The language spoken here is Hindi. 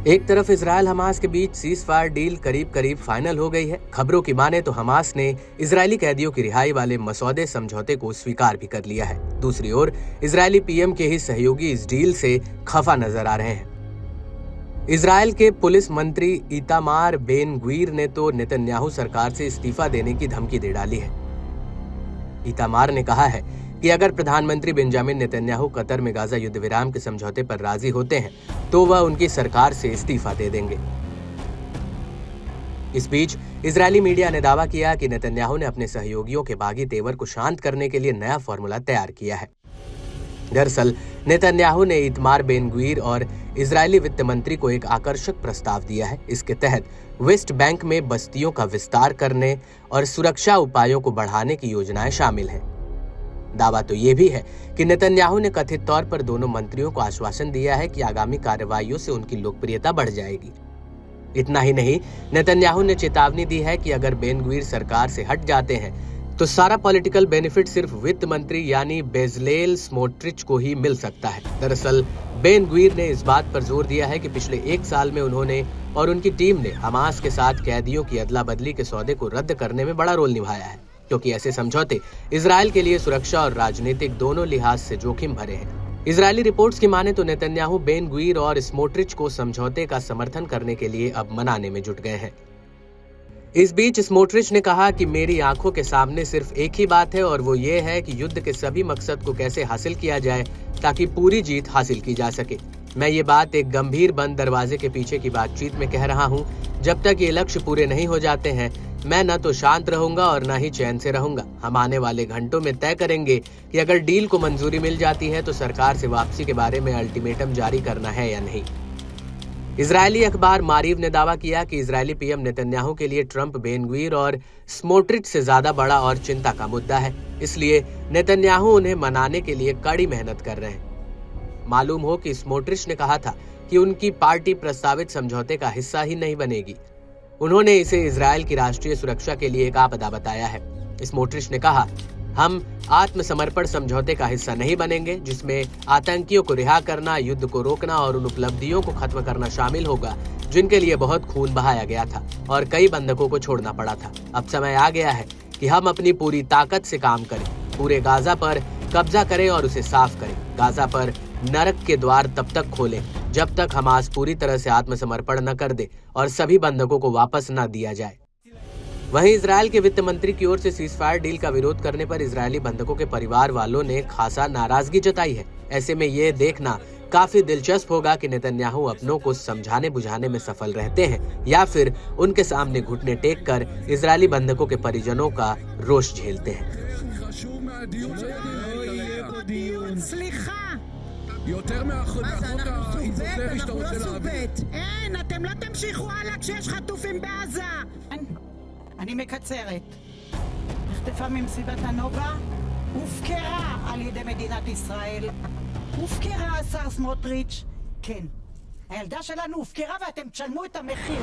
एक तरफ इजराइल हमास के बीच सीज फायर डील करीब करीब फाइनल हो गई है। खबरों की माने तो हमास ने इजरायली कैदियों की रिहाई वाले मसौदे समझौते को स्वीकार भी कर लिया है। दूसरी ओर इजरायली पीएम के ही सहयोगी इस डील से खफा नजर आ रहे हैं। इजराइल के पुलिस मंत्री इतामार बेन ग्वीर ने तो नेतन्याहू सरकार से इस्तीफा देने की धमकी दे डाली है। इतामार ने कहा है कि अगर प्रधानमंत्री बेंजामिन नेतन्याहू कतर में गाजा युद्ध विराम के समझौते पर राजी होते हैं तो वह उनकी सरकार से इस्तीफा दे देंगे। इस बीच इजरायली मीडिया ने दावा किया कि नेतन्याहू ने अपने सहयोगियों के बागी तेवर को शांत करने के लिए नया फॉर्मूला तैयार किया है। दरअसल नेतन्याहू ने इतमार बेन ग्वीर और इजरायली वित्त मंत्री को एक आकर्षक प्रस्ताव दिया है। इसके तहत वेस्ट बैंक में बस्तियों का विस्तार करने और सुरक्षा उपायों को बढ़ाने की योजनाएं शामिल हैं। दावा तो ये भी है कि नेतन्याहू ने कथित तौर पर दोनों मंत्रियों को आश्वासन दिया है कि आगामी कार्रवाइयों से उनकी लोकप्रियता बढ़ जाएगी। इतना ही नहीं, नेतन्याहू ने चेतावनी दी है कि अगर बेन ग्वीर सरकार से हट जाते हैं तो सारा पॉलिटिकल बेनिफिट सिर्फ वित्त मंत्री यानी बेजलेल स्मोट्रिच को ही मिल सकता है। दरअसल बेन ग्वीर ने इस बात पर जोर दिया है कि पिछले 1 साल में उन्होंने और उनकी टीम ने हमास के साथ कैदियों की अदला बदली के सौदे को रद्द करने में बड़ा रोल निभाया है, क्योंकि ऐसे समझौते इजराइल के लिए सुरक्षा और राजनीतिक दोनों लिहाज से जोखिम भरे हैं। इजरायली रिपोर्ट्स की माने तो नेतन्याहू बेन ग्वीर और स्मोट्रिच को समझौते का समर्थन करने के लिए अब मनाने में जुट गए हैं। इस बीच स्मोट्रिच ने कहा कि मेरी आंखों के सामने सिर्फ एक ही बात है और वो ये है कि युद्ध के सभी मकसद को कैसे हासिल किया जाए ताकि पूरी जीत हासिल की जा सके। मैं ये बात एक गंभीर बंद दरवाजे के पीछे की बातचीत में कह रहा हूँ। जब तक ये लक्ष्य पूरे नहीं हो जाते हैं मैं न तो शांत रहूंगा और न ही चैन से रहूंगा। हम आने वाले घंटों में तय करेंगे कि अगर डील को मंजूरी मिल जाती है तो सरकार से वापसी के बारे में अल्टीमेटम जारी करना है या नहीं। इजरायली अखबार मारीव ने दावा किया कि इजरायली पीएम नेतन्याहू के लिए ट्रंप बेन ग्वीर और स्मोट्रिच से ज्यादा बड़ा और चिंता का मुद्दा है, इसलिए नेतन्याहू उन्हें मनाने के लिए कड़ी मेहनत कर रहे हैं। मालूम हो कि स्मोट्रिच ने कहा था कि उनकी पार्टी प्रस्तावित समझौते का हिस्सा ही नहीं बनेगी। उन्होंने इसे इजरायल की राष्ट्रीय सुरक्षा के लिए एक आपदा बताया है। स्मोट्रिच ने कहा, हम आत्मसमर्पण समझौते का हिस्सा नहीं बनेंगे जिसमें आतंकियों को रिहा करना, युद्ध को रोकना और उन उपलब्धियों को खत्म करना शामिल होगा जिनके लिए बहुत खून बहाया गया था और कई बंधकों को छोड़ना पड़ा था। अब समय आ गया है कि हम अपनी पूरी ताकत से काम करें, पूरे गाजा पर कब्जा करें और उसे साफ करें। गाजा पर नरक के द्वार तब तक खोलें जब तक हमास पूरी तरह से आत्मसमर्पण न कर दे और सभी बंधकों को वापस न दिया जाए। वहीं इजरायल के वित्त मंत्री की ओर से सीजफायर डील का विरोध करने पर इजरायली बंधकों के परिवार वालों ने खासा नाराजगी जताई है। ऐसे में ये देखना काफी दिलचस्प होगा कि नेतन्याहू अपनों को समझाने बुझाने में सफल रहते हैं या फिर उनके सामने घुटने टेक कर इजरायली बंधकों के परिजनों का रोष झेलते हैं। יותר מהחוק האיזוטרי שאתה רוצה להביא. אין, אתם לא תמשיכו הלאה כשיש חטופים בעזה. אני מקצרת. נחטפה ממסיבת הנובה, הופקרה על ידי מדינת ישראל. הופקרה השר סמוטריץ'. כן, הילדה שלנו הופקרה ואתם תשלמו את המחיר.